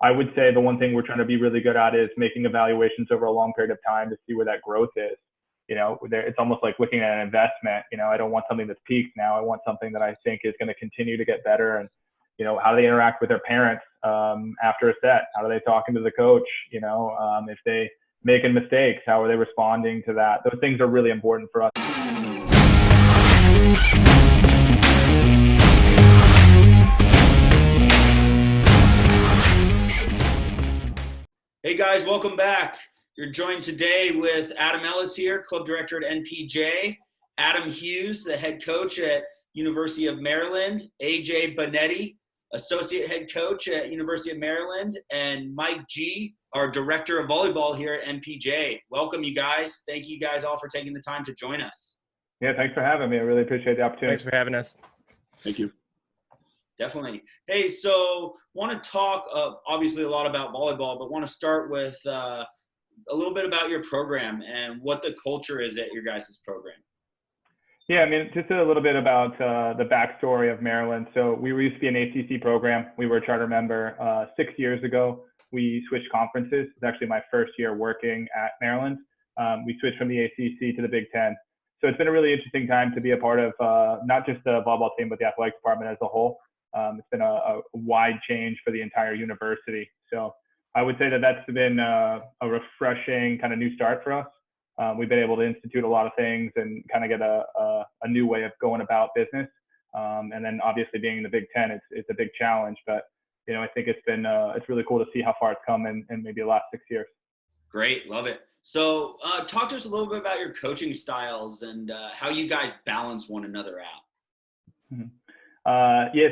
I would say the one thing we're trying to be really good at is making evaluations over a long period of time to see where that growth is. It's almost like looking at an investment. I don't want something that's peaked now. I want something that I think is going to continue to get better. And, how do they interact with their parents after a set? How are they talking to the coach? If they making mistakes, how are they responding to that? Those things are really important for us. Hey guys, welcome back. You're joined today with Adam Ellis here, club director at NPJ, Adam Hughes, the head coach at University of Maryland, AJ Bonetti, associate head coach at University of Maryland, and Mike G, our director of volleyball here at NPJ. Welcome, you guys. Thank you guys all for taking the time to join us. Yeah, thanks for having me. I really appreciate the opportunity. Thanks for having us. Thank you. Definitely. Hey, so want to talk obviously a lot about volleyball, but want to start with a little bit about your program and what the culture is at your guys' program. Yeah, just a little bit about the backstory of Maryland. So we used to be an ACC program. We were a charter member 6 years ago. We switched conferences. It's actually my first year working at Maryland. We switched from the ACC to the Big Ten. So it's been a really interesting time to be a part of not just the volleyball team, but the athletic department as a whole. It's been a wide change for the entire university. So I would say that that's been a refreshing kind of new start for us. We've been able to institute a lot of things and kind of get a new way of going about business. And then obviously being in the Big Ten, it's a big challenge, but I think it's really cool to see how far it's come in maybe the last 6 years. Great. Love it. So talk to us a little bit about your coaching styles and how you guys balance one another out. Mm-hmm.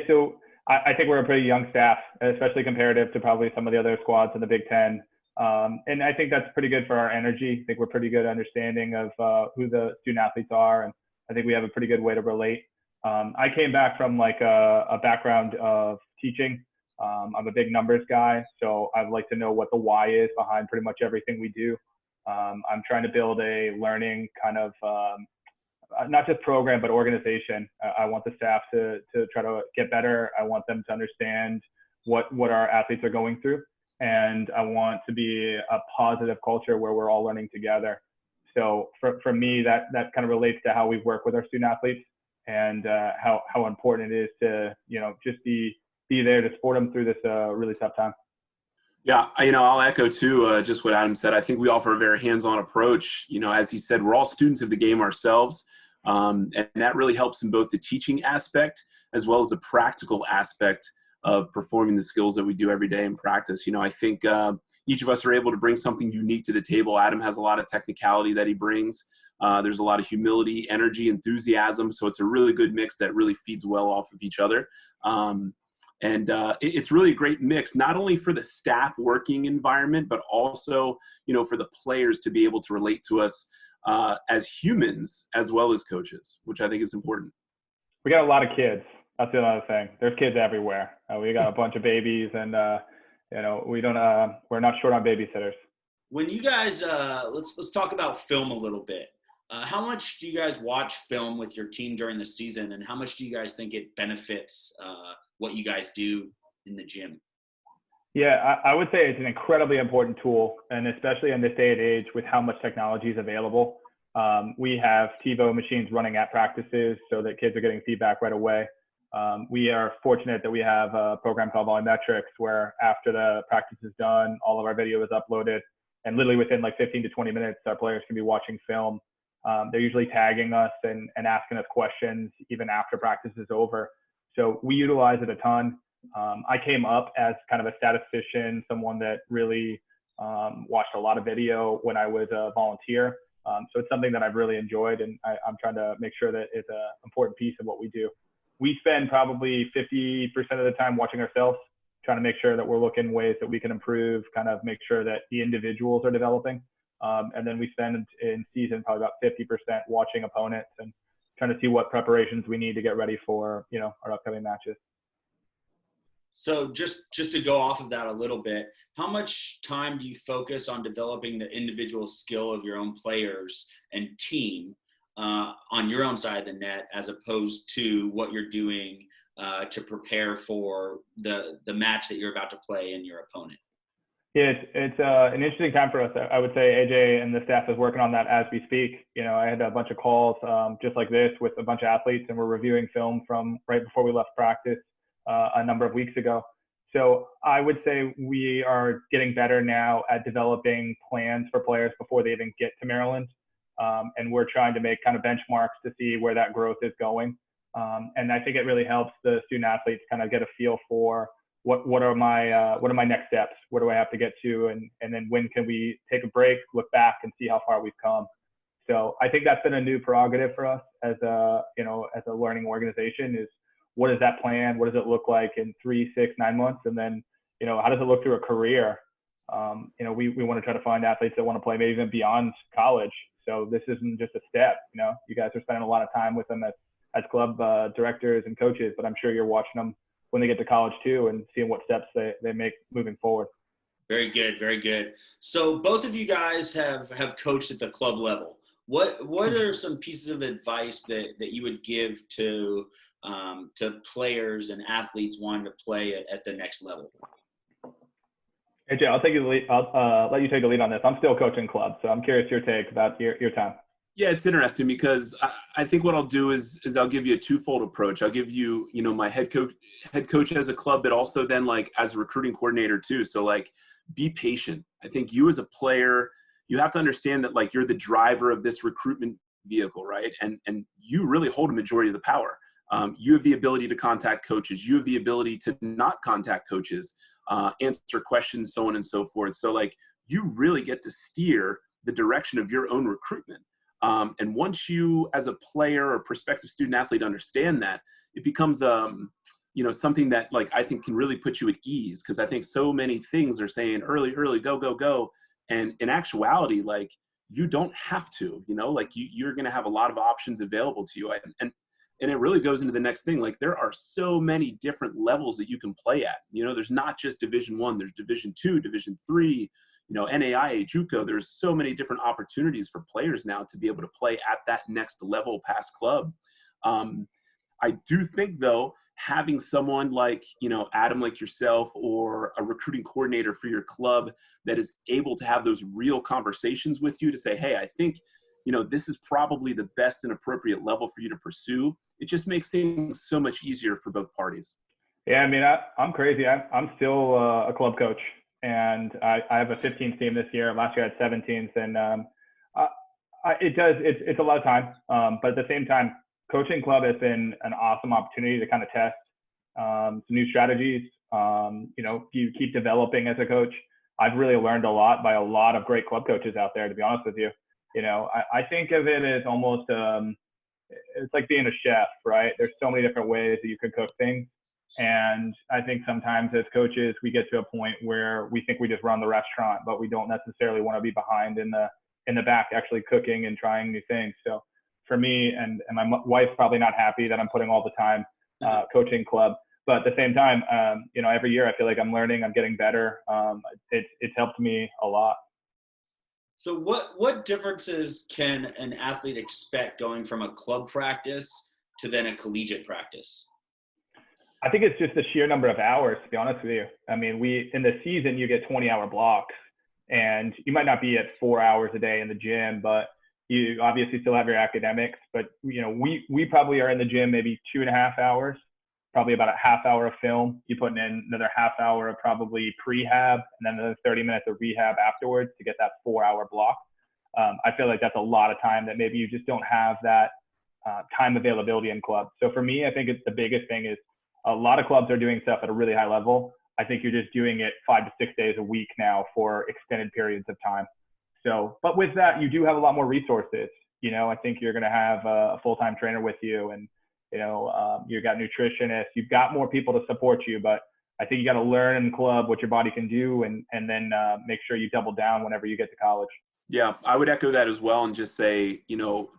So I think we're a pretty young staff, especially comparative to probably some of the other squads in the Big Ten. And I think that's pretty good for our energy. I think we're pretty good understanding of who the student athletes are. And I think we have a pretty good way to relate. I came back from like a background of teaching. I'm a big numbers guy, so I'd like to know what the why is behind pretty much everything we do. I'm trying to build a learning kind of not just program, but organization. I want the staff to try to get better. I want them to understand what our athletes are going through. And I want to be a positive culture where we're all learning together. So for me, that kind of relates to how we work with our student athletes and how important it is to, just be there to support them through this really tough time. Yeah, I'll echo too, just what Adam said. I think we offer a very hands-on approach. As he said, we're all students of the game ourselves. And that really helps in both the teaching aspect as well as the practical aspect of performing the skills that we do every day in practice. I think each of us are able to bring something unique to the table. Adam has a lot of technicality that he brings. There's a lot of humility, energy, enthusiasm. So it's a really good mix that really feeds well off of each other. It's really a great mix, not only for the staff working environment, but also, for the players to be able to relate to us as humans as well as coaches, which I think is important. We got a lot of kids. That's the other thing. There's kids everywhere. We got a bunch of babies, and we're not short on babysitters. When you guys, let's talk about film a little bit. How much do you guys watch film with your team during the season, and how much do you guys think it benefits what you guys do in the gym? Yeah, I would say it's an incredibly important tool, and especially in this day and age with how much technology is available. We have TiVo machines running at practices so that kids are getting feedback right away. We are fortunate that we have a program called Volumetrics where after the practice is done, all of our video is uploaded, and literally within like 15 to 20 minutes, our players can be watching film. They're usually tagging us and asking us questions even after practice is over. So we utilize it a ton. I came up as kind of a statistician, someone that really watched a lot of video when I was a volunteer. So it's something that I've really enjoyed, and I'm trying to make sure that it's an important piece of what we do. We spend probably 50% of the time watching ourselves, trying to make sure that we're looking ways that we can improve, kind of make sure that the individuals are developing. And then we spend in season probably about 50% watching opponents and trying to see what preparations we need to get ready for, our upcoming matches. So just to go off of that a little bit, how much time do you focus on developing the individual skill of your own players and team on your own side of the net, as opposed to what you're doing to prepare for the match that you're about to play and your opponent? Yeah, it's an interesting time for us. I would say AJ and the staff is working on that as we speak. I had a bunch of calls just like this with a bunch of athletes, and we're reviewing film from right before we left practice a number of weeks ago. So I would say we are getting better now at developing plans for players before they even get to Maryland. And we're trying to make kind of benchmarks to see where that growth is going. And I think it really helps the student athletes kind of get a feel for what are my next steps? Where do I have to get to? And then when can we take a break, look back and see how far we've come? So I think that's been a new prerogative for us as a learning organization is what is that plan? What does it look like in 3, 6, 9 months? And then, how does it look through a career? We want to try to find athletes that want to play maybe even beyond college. So this isn't just a step, you guys are spending a lot of time with them as club directors and coaches, but I'm sure you're watching them when they get to college too and seeing what steps they make moving forward. Very good. Very good. So both of you guys have coached at the club level. What are some pieces of advice that you would give to players and athletes wanting to play at the next level? AJ, I'll take the lead. I'll let you take the lead on this. I'm still coaching club, so I'm curious your take about your time. Yeah, it's interesting because I think what I'll do is I'll give you a twofold approach. I'll give you, my head coach as a club, but also then like as a recruiting coordinator too. So like be patient. I think you as a player, you have to understand that like you're the driver of this recruitment vehicle, right? And you really hold a majority of the power. You have the ability to contact coaches. You have the ability to not contact coaches, answer questions, so on and so forth. So like you really get to steer the direction of your own recruitment. And once you, as a player or prospective student athlete, understand that, it becomes, something that like I think can really put you at ease. Because I think so many things are saying early, go, go, go. And in actuality, like you don't have to, like you're going to have a lot of options available to you. And it really goes into the next thing. Like there are so many different levels that you can play at. There's not just Division I, there's Division II, Division III. NAIA, JUCO, there's so many different opportunities for players now to be able to play at that next level past club. I do think, though, having someone like, Adam, like yourself, or a recruiting coordinator for your club that is able to have those real conversations with you to say, hey, I think, this is probably the best and appropriate level for you to pursue. It just makes things so much easier for both parties. Yeah, I mean, I'm crazy. I'm still a club coach. And I have a 15th team this year. Last year I had 17th, and it's a lot of time. But at the same time, coaching club has been an awesome opportunity to kind of test some new strategies. You keep developing as a coach. I've really learned a lot by a lot of great club coaches out there, to be honest with you. I think of it as almost it's like being a chef, right? There's so many different ways that you could cook things. And I think sometimes as coaches, we get to a point where we think we just run the restaurant, but we don't necessarily want to be behind in the back actually cooking and trying new things. So for me, and my wife's probably not happy that I'm putting all the time coaching club, but at the same time, every year I feel like I'm learning, I'm getting better. It's helped me a lot. So what differences can an athlete expect going from a club practice to then a collegiate practice? I think it's just the sheer number of hours, to be honest with you. I mean, in the season, you get 20-hour blocks, and you might not be at 4 hours a day in the gym, but you obviously still have your academics. But, we probably are in the gym maybe 2.5 hours, probably about a half hour of film. You put in another half hour of probably prehab, and then another 30 minutes of rehab afterwards to get that 4-hour block. I feel like that's a lot of time that maybe you just don't have that time availability in club. So for me, I think it's the biggest thing is, a lot of clubs are doing stuff at a really high level. I think you're just doing it 5 to 6 days a week now for extended periods of time. So, but with that, you do have a lot more resources. I think you're going to have a full-time trainer with you, and, you've got nutritionists, you've got more people to support you, but I think you got to learn in club what your body can do and then make sure you double down whenever you get to college. Yeah, I would echo that as well and just say,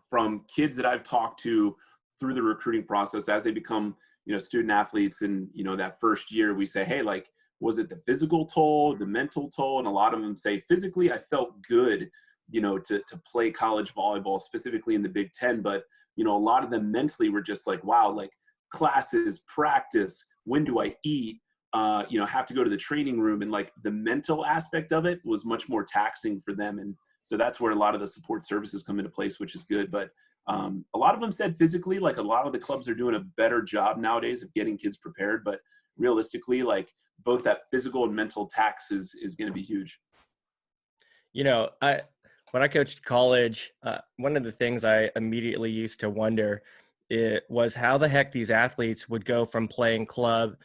from kids that I've talked to through the recruiting process as they become student athletes in, that first year, we say, hey, like, was it the physical toll, the mental toll? And a lot of them say physically, I felt good, to play college volleyball, specifically in the Big Ten. But, a lot of them mentally were just like, wow, like classes, practice, when do I eat, have to go to the training room, and like the mental aspect of it was much more taxing for them. And so that's where a lot of the support services come into place, which is good. But a lot of them said physically, like a lot of the clubs are doing a better job nowadays of getting kids prepared. But realistically, like both that physical and mental tax is going to be huge. When I coached college, one of the things I immediately used to wonder was how the heck these athletes would go from playing club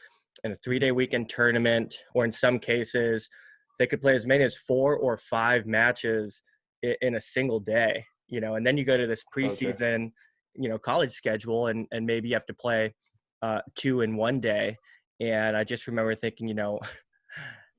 in a 3-day weekend tournament, or in some cases, they could play as many as 4 or 5 matches in a single day, and then you go to this preseason, college schedule, and maybe you have to play 2 in one day. And I just remember thinking,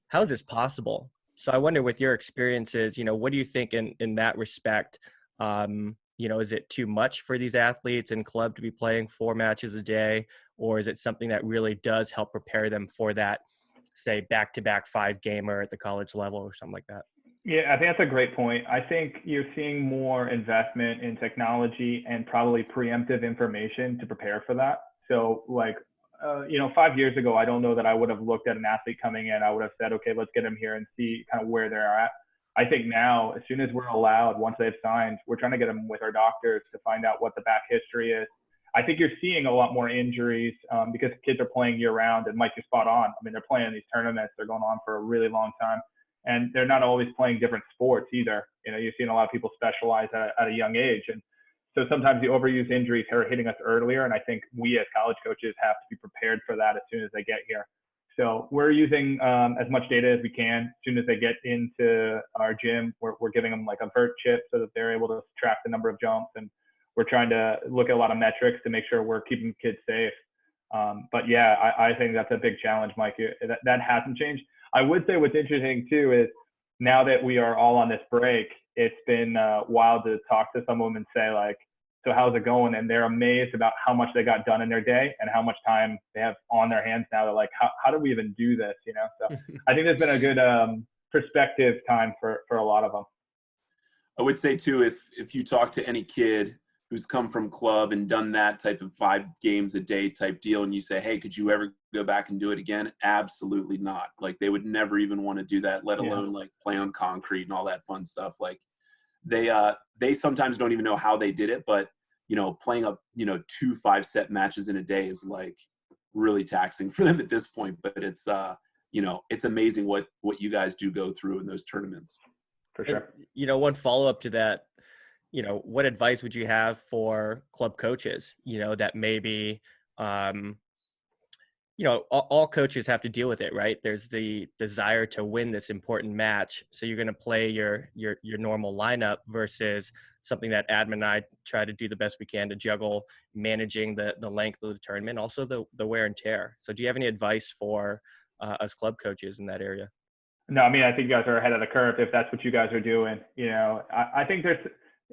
how is this possible? So I wonder, with your experiences, what do you think in that respect? Is it too much for these athletes in club to be playing 4 matches a day? Or is it something that really does help prepare them for that, say, back-to-back 5-gamer at the college level or something like that? Yeah, I think that's a great point. I think you're seeing more investment in technology and probably preemptive information to prepare for that. So 5 years ago, I don't know that I would have looked at an athlete coming in. I would have said, okay, let's get them here and see kind of where they're at. I think now, as soon as we're allowed, once they've signed, we're trying to get them with our doctors to find out what the back history is. I think you're seeing a lot more injuries because kids are playing year round, and Mike, you're spot on. I mean, they're playing these tournaments. They're going on for a really long time, and they're not always playing different sports either. You're seeing a lot of people specialize at a young age. And so sometimes the overuse injuries are hitting us earlier. And I think we as college coaches have to be prepared for that as soon as they get here. So we're using as much data as we can. As soon as they get into our gym, we're giving them like a vert chip so that they're able to track the number of jumps. And we're trying to look at a lot of metrics to make sure we're keeping kids safe. But yeah, I think that's a big challenge, Mike. That hasn't changed. I would say what's interesting too is now that we are all on this break, it's been wild to talk to some of them and say like, so how's it going? And they're amazed about how much they got done in their day and how much time they have on their hands now. They're like, how do we even do this? So I think there's been a good perspective time for a lot of them. I would say too, if you talk to any kid who's come from club and done that type of 5 games a day type deal, and you say, hey, could you ever go back and do it again? Absolutely not. Like they would never even want to do that, let alone like play on concrete and all that fun stuff. Like they sometimes don't even know how they did it, but playing up 2 5-set matches in a day is like really taxing for them at this point. But it's it's amazing what you guys do go through in those tournaments. For sure. And, one follow-up to that, what advice would you have for club coaches, that maybe, all coaches have to deal with it, right? There's the desire to win this important match. So you're going to play your normal lineup versus something that Adam and I try to do the best we can to juggle, managing the length of the tournament, also the wear and tear. So do you have any advice for us club coaches in that area? No, I mean, I think you guys are ahead of the curve if that's what you guys are doing. I think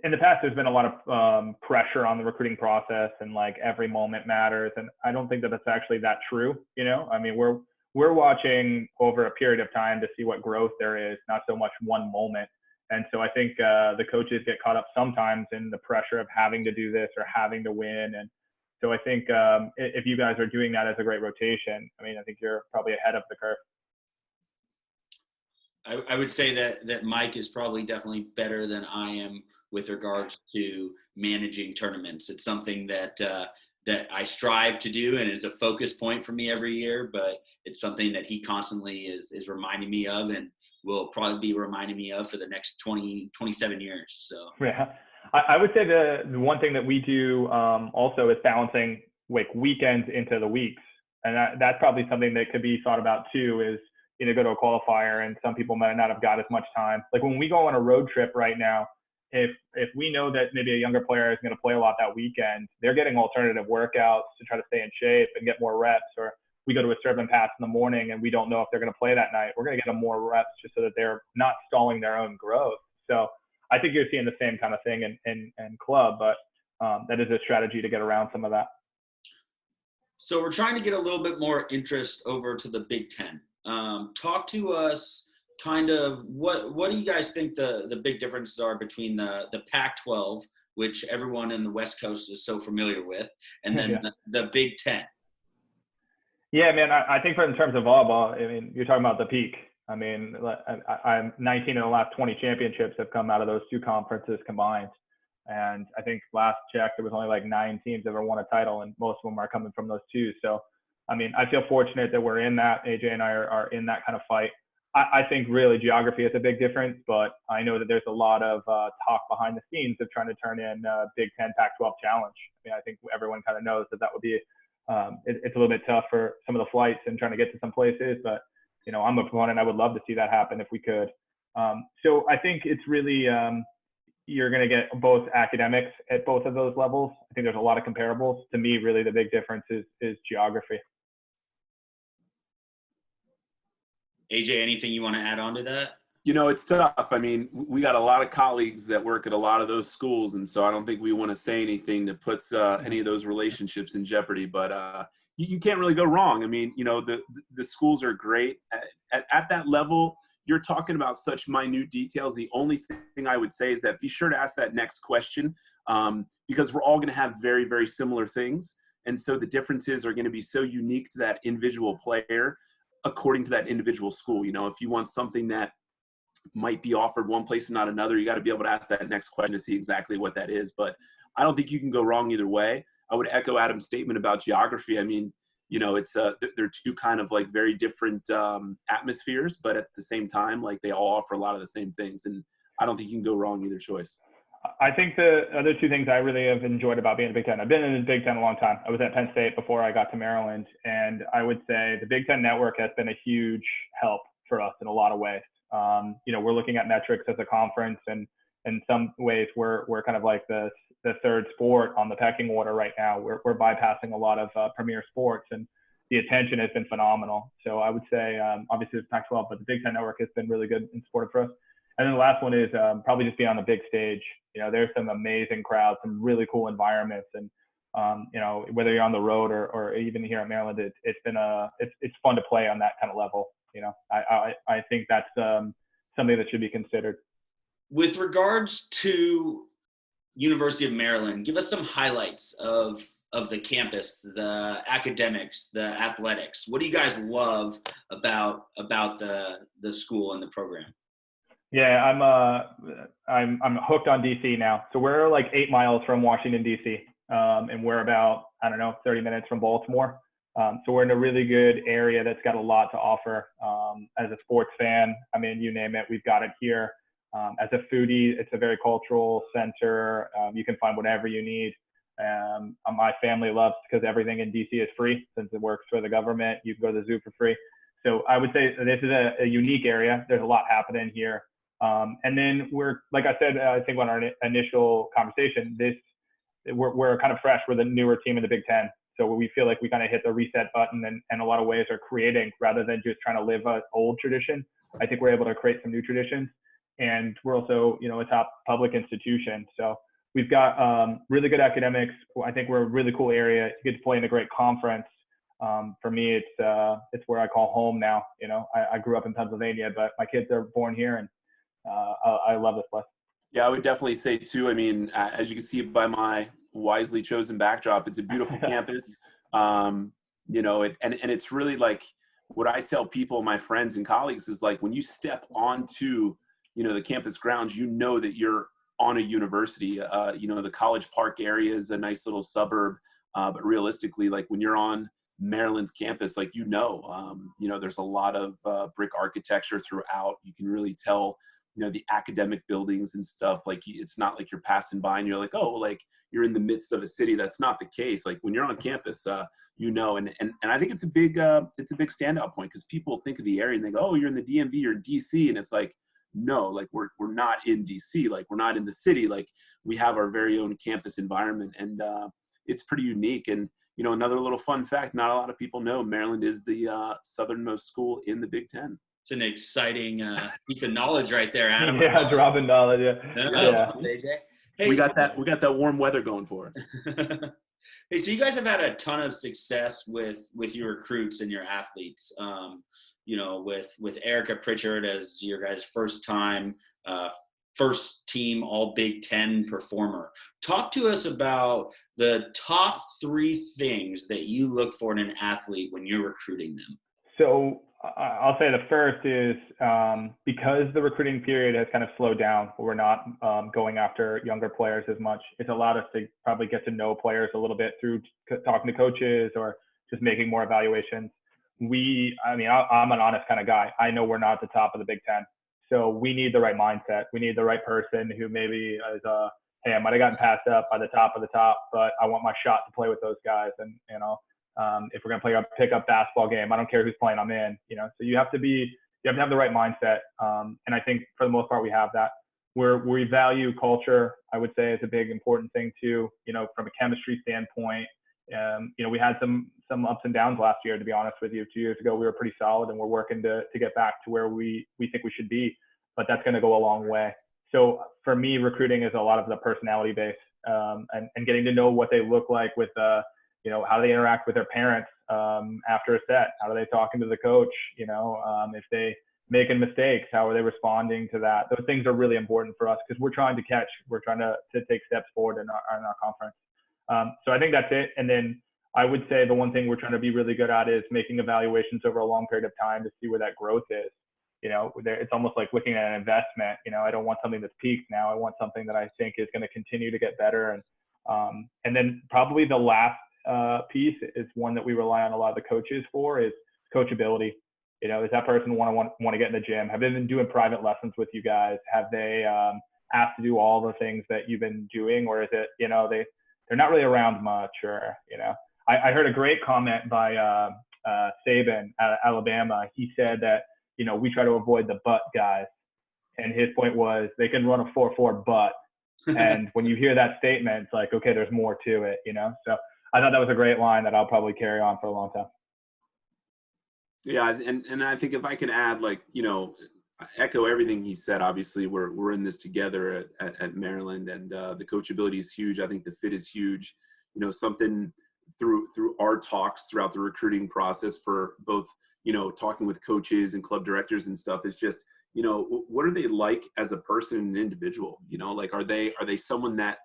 in the past, there's been a lot of pressure on the recruiting process and like every moment matters. And I don't think that that's actually that true. I mean, we're watching over a period of time to see what growth there is, not so much one moment. And so I think the coaches get caught up sometimes in the pressure of having to do this or having to win. And so I think if you guys are doing that as a great rotation, I mean, I think you're probably ahead of the curve. I would say that Mike is probably definitely better than I am with regards to managing tournaments. It's something that I strive to do, and it's a focus point for me every year, but it's something that he constantly is reminding me of and will probably be reminding me of for the next 27 years. So yeah, I would say the one thing that we do also is balancing like weekends into the weeks. And that's probably something that could be thought about too, is go to a qualifier, and some people might not have got as much time. Like when we go on a road trip right now, if we know that maybe a younger player is going to play a lot that weekend, they're getting alternative workouts to try to stay in shape and get more reps. Or we go to a serve and pass in the morning and we don't know if they're going to play that night. We're going to get them more reps just so that they're not stalling their own growth. So I think you're seeing the same kind of thing in club, but that is a strategy to get around some of that. So we're trying to get a little bit more interest over to the Big Ten. Talk to us kind of what do you guys think the big differences are between the Pac-12, which everyone in the West Coast is so familiar with, and then Yeah. the Big Ten. Yeah, man, I think in terms of volleyball, I mean, you're talking about the peak. I mean, I'm 19 of the last 20 championships have come out of those two conferences combined. And I think last check, there was only like 9 teams that ever won a title, and most of them are coming from those two. So, I mean, I feel fortunate that we're in that. AJ and I are in that kind of fight. I think really geography is a big difference, but I know that there's a lot of talk behind the scenes of trying to turn in Big Ten Pac-12 challenge. I mean, I think everyone kind of knows that would be it's a little bit tough for some of the flights and trying to get to some places, but you know, I'm a proponent. I would love to see that happen if we could. So I think it's really you're going to get both academics at both of those levels. I think there's a lot of comparables. To me, really the big difference is geography. AJ, anything you want to add on to that? You know, it's tough. I mean, we got a lot of colleagues that work at a lot of those schools, and so I don't think we want to say anything that puts any of those relationships in jeopardy. But you can't really go wrong. I mean, you know, the schools are great. At that level, you're talking about such minute details. The only thing I would say is that be sure to ask that next question because we're all going to have very, very similar things. And so the differences are going to be so unique to that individual player according to that individual school. You know, if you want something that might be offered one place and not another, you got to be able to ask that next question to see exactly what that is. But I don't think you can go wrong either way. I would echo Adam's statement about geography. I mean, you know, it's they're two kind of like very different atmospheres, but at the same time, like they all offer a lot of the same things. And I don't think you can go wrong either choice. I think the other two things I really have enjoyed about being in the Big Ten, I've been in the Big Ten a long time. I was at Penn State before I got to Maryland. And I would say the Big Ten network has been a huge help for us in a lot of ways. You know, we're looking at metrics as a conference, and in some ways we're kind of like the third sport on the pecking order right now. We're bypassing a lot of premier sports, and the attention has been phenomenal. So I would say obviously it's Pac-12, but the Big Ten network has been really good and supportive for us. And then the last one is probably just being on the big stage. You know, there's some amazing crowds, some really cool environments, and you know, whether you're on the road or even here at Maryland, it's been it's fun to play on that kind of level. You know, I think that's something that should be considered. With regards to University of Maryland, give us some highlights of the campus, the academics, the athletics. What do you guys love about the school and the program? Yeah, I'm hooked on DC now. So we're like 8 miles from Washington DC, and we're about 30 minutes from Baltimore. So we're in a really good area that's got a lot to offer. As a sports fan, I mean, you name it, we've got it here. As a foodie, it's a very cultural center. You can find whatever you need. My family loves because everything in DC is free since it works for the government. You can go to the zoo for free. So I would say this is a unique area. There's a lot happening here. And then we're, like I said, I think on our initial conversation, we're kind of fresh. We're the newer team in the Big Ten. So we feel like we kind of hit the reset button and in a lot of ways are creating rather than just trying to live an old tradition. I think we're able to create some new traditions. And we're also, you know, a top public institution. So we've got really good academics. I think we're a really cool area. You get to play in a great conference. For me, it's where I call home now. You know, I grew up in Pennsylvania, but my kids are born here, and I love this place. Yeah, I would definitely say too. I mean, as you can see by my wisely chosen backdrop, it's a beautiful campus. You know, and it's really like what I tell people, my friends and colleagues, is like when you step onto, you know, the campus grounds, you know that you're on a university. You know, the College Park area is a nice little suburb, but realistically, like when you're on Maryland's campus, like you know, there's a lot of brick architecture throughout. You can really tell, you know, the academic buildings and stuff. Like it's not like you're passing by and you're like, oh, like you're in the midst of a city. That's not the case. Like when you're on campus, you know, and I think it's a big standout point because people think of the area and they go, oh, you're in the DMV or DC, and it's like, no, like we're not in DC, like we're not in the city, like we have our very own campus environment, and it's pretty unique. And you know, another little fun fact, not a lot of people know, Maryland is the southernmost school in the Big Ten. It's an exciting piece of knowledge right there, Adam. Yeah, dropping knowledge. Yeah. Hey, we got that warm weather going for us. Hey, so you guys have had a ton of success with your recruits and your athletes. You know, with Erica Pritchard as your guys' first time first team all Big Ten performer. Talk to us about the top 3 things that you look for in an athlete when you're recruiting them. So I'll say the first is because the recruiting period has kind of slowed down, we're not going after younger players as much. It's allowed us to probably get to know players a little bit through talking to coaches or just making more evaluations. I'm an honest kind of guy. I know we're not at the top of the Big Ten. So we need the right mindset. We need the right person who maybe is, hey, I might have gotten passed up by the top of the top, but I want my shot to play with those guys. And, if we're going to play a pickup basketball game, I don't care who's playing, I'm in, so you have to have the right mindset. And I think for the most part, we have that. We value culture, I would say, is a big important thing too, from a chemistry standpoint. We had some ups and downs last year, to be honest with you. 2 years ago, we were pretty solid, and we're working to get back to where we think we should be, but that's going to go a long way. So for me, recruiting is a lot of the personality base, and getting to know what they look like with, how they interact with their parents after a set. How are they talking to the coach? If they making mistakes, how are they responding to that? Those things are really important for us because we're trying to take steps forward in our conference. So I think that's it. And then I would say the one thing we're trying to be really good at is making evaluations over a long period of time to see where that growth is. It's almost like looking at an investment. I don't want something that's peaked now. I want something that I think is going to continue to get better. And then probably the last piece is one that we rely on a lot of the coaches for is coachability. Does that person want to get in the gym? Have they been doing private lessons with you guys? Have they asked to do all the things that you've been doing? Or is it, they're not really around much, or, I heard a great comment by Saban out of Alabama. He said that, we try to avoid the butt guys. And his point was they can run a 4.4 butt. And when you hear that statement, it's like, okay, there's more to it, So I thought that was a great line that I'll probably carry on for a long time. Yeah. And I think if I can add, echo everything he said. Obviously we're in this together at Maryland, and the coachability is huge. I think the fit is huge. Something through our talks throughout the recruiting process for both, talking with coaches and club directors and stuff is just, what are they like as a person and an individual? Are they someone that,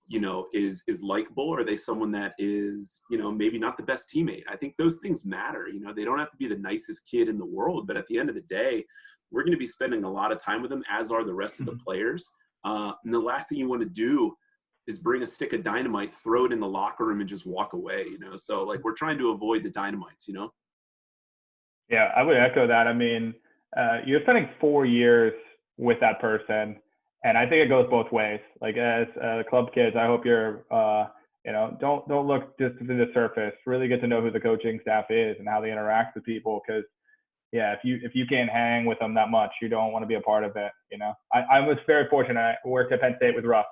is likable? Or are they someone that is, maybe not the best teammate? I think those things matter. They don't have to be the nicest kid in the world, but at the end of the day, we're going to be spending a lot of time with them, as are the rest of the players. And the last thing you want to do is bring a stick of dynamite, throw it in the locker room, and just walk away, So, we're trying to avoid the dynamites, Yeah, I would echo that. I mean, you're spending 4 years with that person, and I think it goes both ways. As club kids, I hope you're, don't look just to the surface. Really get to know who the coaching staff is and how they interact with people, because yeah, if you can't hang with them that much, you don't want to be a part of it. I was very fortunate. I worked at Penn State with Russ,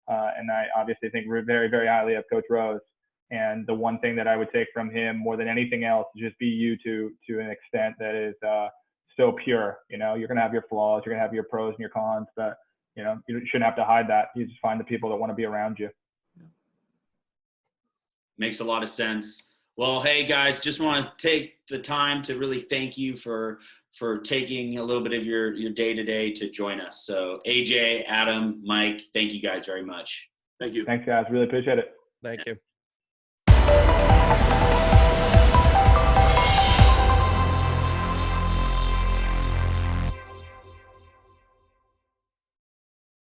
and I obviously think very, very highly of Coach Rose. And the one thing that I would take from him more than anything else is just be you to an extent that is so pure. You're gonna have your flaws, you're gonna have your pros and your cons, but you shouldn't have to hide that. You just find the people that want to be around you. Makes a lot of sense. Well, hey guys, just want to take the time to really thank you for taking a little bit of your day-to-day to join us. So AJ, Adam, Mike, thank you guys very much. Thank you. Thanks guys. Really appreciate it. Thank you.